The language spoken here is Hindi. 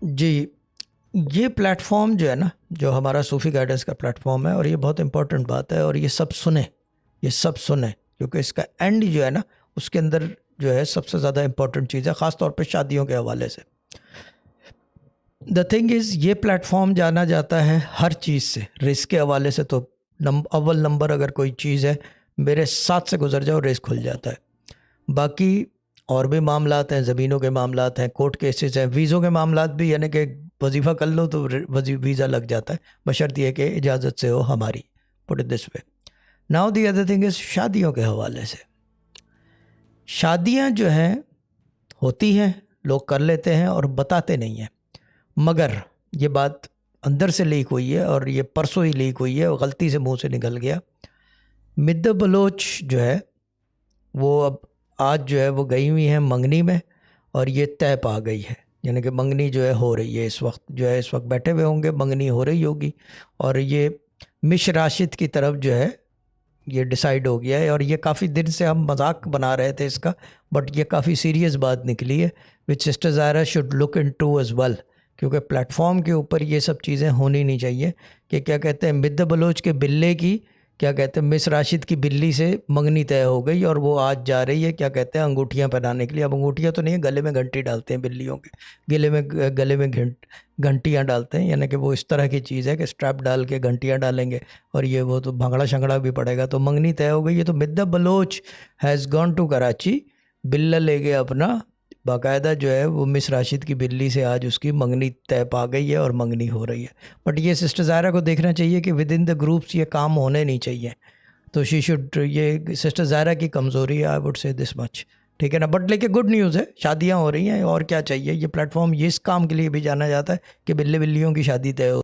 जी, ये प्लेटफ़ॉर्म जो है ना, जो हमारा सूफ़ी गाइडेंस का प्लेटफ़ॉर्म है, और ये बहुत इम्पोर्टेंट बात है, और ये सब सुने, क्योंकि इसका एंड जो है ना, उसके अंदर जो है सबसे ज़्यादा इम्पोर्टेंट चीज़ है, ख़ास तौर पे शादियों के हवाले से। द थिंग इज़, ये प्लेटफ़ॉर्म जाना जाता है हर चीज़ से। रेस के हवाले से तो अव्वल नंबर अगर कोई चीज़ है, मेरे साथ से गुज़र जाओ, रेस खुल जाता है। बाकी और भी मामलात हैं, ज़मीनों के मामलात हैं, कोर्ट केसेस हैं, वीज़ों के मामलात भी, यानी कि वजीफ़ा कर लो तो वीज़ा लग जाता है, बशर्ते ये कि इजाज़त से हो हमारी। Put it this way. Now the other thing is, शादियों के हवाले से। शादियां जो हैं होती हैं, लोग कर लेते हैं और बताते नहीं हैं, मगर ये बात अंदर से लीक हुई है, और ये परसों ही लीक हुई है, और गलती से मुंह से निकल गया। मिद्द बलोच जो है वो अब आज जो है वो गई हुई हैं मंगनी में, और ये तय पा गई है, यानी कि मंगनी जो है हो रही है इस वक्त, जो है इस वक्त बैठे हुए होंगे, मंगनी हो रही होगी, और ये मिश राशिद की तरफ जो है ये डिसाइड हो गया है। और ये काफ़ी दिन से हम मजाक बना रहे थे इसका, बट ये काफ़ी सीरियस बात निकली है, which sister Zaira should look into as well, क्योंकि प्लेटफॉर्म के ऊपर ये सब चीज़ें होनी नहीं चाहिए कि क्या कहते हैं, मिद्द बलोच के बिल्ले की, क्या कहते हैं, मिस राशिद की बिल्ली से मंगनी तय हो गई, और वो आज जा रही है, क्या कहते हैं, अंगूठियां पहनाने के लिए। अब अंगूठियां तो नहीं है, गले में घंटी डालते हैं बिल्लियों के, गले में घंटियां डालते हैं, यानी कि वो इस तरह की चीज़ है कि स्ट्रैप डाल के घंटियां डालेंगे, और ये वो तो भंगड़ा शंगड़ा भी पड़ेगा। तो मंगनी तय हो गई है। तो Midda Baloch has gone to Karachi, बिल्ला ले गया अपना, बाकायदा जो है वो मिस राशिद की बिल्ली से आज उसकी मंगनी तय पा गई है, और मंगनी हो रही है। बट ये सिस्टर ज़ायरा को देखना चाहिए कि विद इन द ग्रुप्स ये काम होने नहीं चाहिए। तो शी शुड, ये सिस्टर ज़ायरा की कमज़ोरी है, I would say this much, ठीक है ना। बट लेकिन गुड न्यूज़ है, शादियां हो रही हैं, और क्या चाहिए। ये प्लेटफॉर्म ये इस काम के लिए भी जाना जाता है कि बिल्ली बिल्लियों की शादी तय हो।